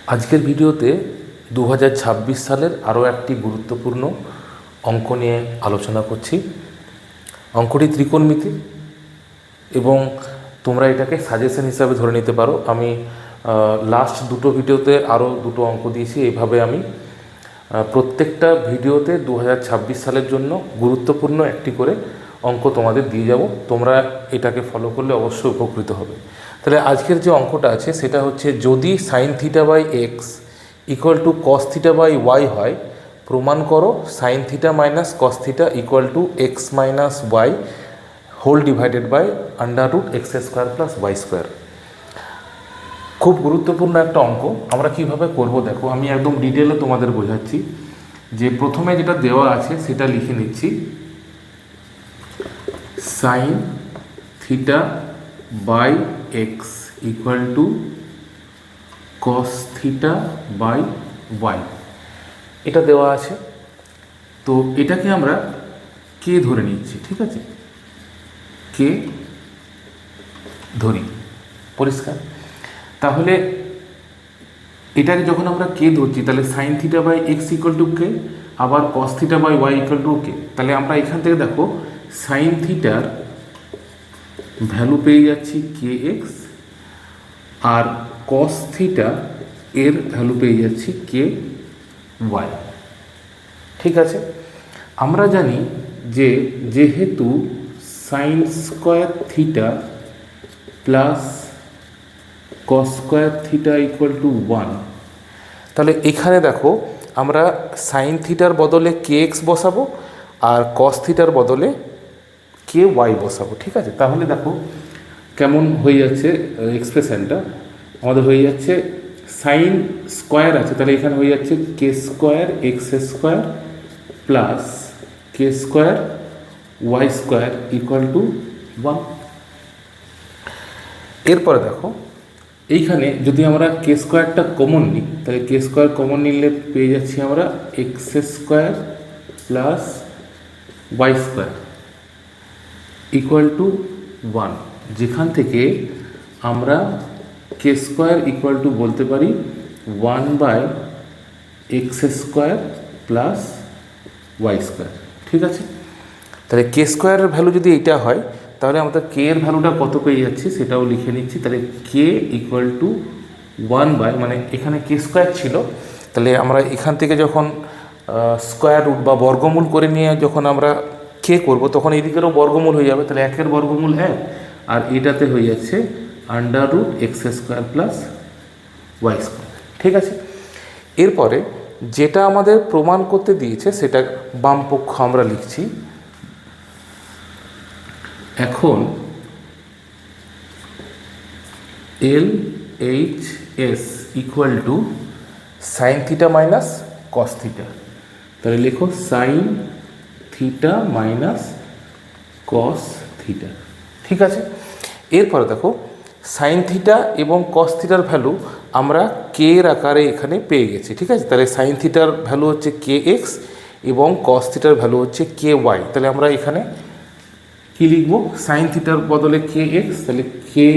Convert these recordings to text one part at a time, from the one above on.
আজকের ভিডিওতে 2026 সালের আরও একটি গুরুত্বপূর্ণ অঙ্ক নিয়ে আলোচনা করছি। অঙ্কটি ত্রিকোণমিতি এবং তোমরা এটাকে সাজেশন হিসাবে ধরে নিতে পারো। আমি লাস্ট দুটো ভিডিওতে আরও দুটো অঙ্ক দিয়েছি। এইভাবে আমি প্রত্যেকটা ভিডিওতে 2026 সালের জন্য গুরুত্বপূর্ণ একটি করে অঙ্ক তোমাদের দিয়ে যাব। তোমরা এটাকে ফলো করলে অবশ্যই উপকৃত হবে। তাহলে আজকের যে অঙ্কটা আছে সেটা হচ্ছে, যদি sine theta by x equal to cos theta by y হয়, প্রমাণ করো sine theta minus cos theta equal to x minus y whole divided by under root x square plus y square. খুব গুরুত্বপূর্ণ একটা অঙ্ক। আমরা কিভাবে করব দেখো, আমি একদম ডিটেলে তোমাদের বোঝাচ্ছি। যে প্রথমে যেটা দেওয়া আছে সেটা লিখে নিচ্ছি, sine theta by x equal to cos theta by y, এটা দেওয়া আছে। তো এটাকে আমরা কে ধরে নিচ্ছি, ঠিক আছে, কে ধরি, পরিষ্কার। তাহলে এটাকে যখন আমরা কে ধরছি, তাহলে sine theta by x equal to k, আবার cos theta by y equal to k. তাহলে আমরা এখান থেকে দেখো সাইন থিটার ভ্যালু পেয়ে যাচ্ছি কে এক্স, আর কস থিটা এর ভ্যালু পেয়ে যাচ্ছি কে ওয়াই, ঠিক আছে। আমরা জানি যে যেহেতু sine square theta plus cos square theta equal to 1, তাহলে এখানে দেখো আমরা সাইন থিটার বদলে কে এক্স বসাবো আর কস থিটার বদলে কে ওয়াই বসাবো, ঠিক আছে। তাহলে দেখো কেমন হয়ে যাচ্ছে এক্সপ্রেশনটা। আমাদের হয়ে যাচ্ছে সাইন স্কোয়ার আছে, তাহলে এখানে হয়ে যাচ্ছে k square x square plus k square y square equal to 1। এরপরে দেখো এইখানে যদি আমরা কে স্কোয়ারটা কমন নিই, তাহলে কে স্কোয়ার কমন নিলে পেয়ে যাচ্ছি আমরা x square plus y square equal to 1, যেখান থেকে আমরা কে স্কোয়ার ইকুয়াল টু বলতে পারি 1 by x square plus y square, ঠিক আছে। তাহলে কে স্কোয়ারের ভ্যালু যদি এইটা হয়, তাহলে আমাদের কে এর ভ্যালুটা কত পেয়ে যাচ্ছি সেটাও লিখে নিচ্ছি। তাহলে কে ইকুয়াল টু 1 বাই, মানে এখানে কে স্কোয়ার ছিল, তাহলে আমরা এখান থেকে যখন স্কোয়ার রুট বা বর্গমূল করে নিয়ে যখন আমরা কে করব, তখন এইদিকেরও বর্গমূল হয়ে যাবে। তাহলে একের বর্গমূল 1, আর এটাতে হয়ে যাচ্ছে under root x square plus y square, ঠিক আছে। এরপরে যেটা আমাদের প্রমাণ করতে দিয়েছে সেটা বাম পক্ষ আমরা লিখছি। এখন L H S equal to sign theta minus cos theta, তাহলে লেখো sign theta minus cos theta, ঠিক আছে। এরপরে দেখো সাইন থিটা এবং কস থিটার ভ্যালু আমরা কে এর আকারে এখানে পেয়ে গেছি, ঠিক আছে। তাহলে সাইন থিটার ভ্যালু হচ্ছে কে এক্স এবং কস থিটার ভ্যালু হচ্ছে কে ওয়াই। তাহলে আমরা এখানে কি লিখবো, সাইন থিটার বদলে কে এক্স, তাহলে কে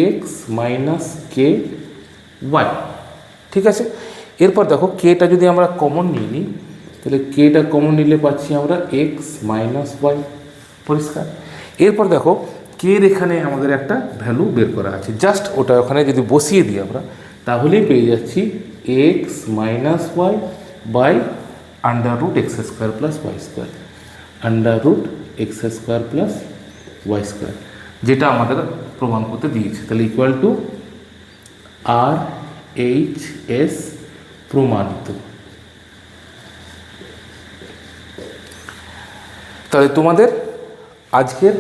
এক্স মাইনাস কে ওয়াই, ঠিক আছে। এরপর দেখো কেটা যদি আমরা কমন নিয়ে নিই, তাহলে কেটা কমন নিলে পাচ্ছি আমরা এক্স মাইনাস ওয়াই, পরিষ্কার। এরপর দেখো কের এখানে আমাদের একটা ভ্যালু বের করা আছে, জাস্ট ওটা ওখানে যদি বসিয়ে দিই আমরা, তাহলেই পেয়ে যাচ্ছি x minus y by under root x square plus y square, under root x square plus y square, যেটা আমাদের প্রমাণ করতে দিয়েছে। তাহলে equal to R H S প্রমাণিত। তাহলে তোমাদের আজকের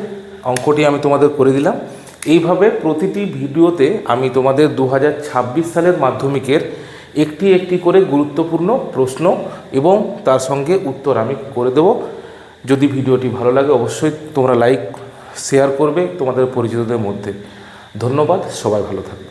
অঙ্কটি আমি তোমাদের করে দিলাম। এইভাবে প্রতিটি ভিডিওতে আমি তোমাদের 2026 সালের মাধ্যমিকের একটি একটি করে গুরুত্বপূর্ণ প্রশ্ন এবং তার সঙ্গে উত্তর আমি করে দেব। যদি ভিডিওটি ভালো লাগে অবশ্যই তোমরা লাইক শেয়ার করবে তোমাদের পরিচিতদের মধ্যে। ধন্যবাদ, সবাই ভালো থাকবে।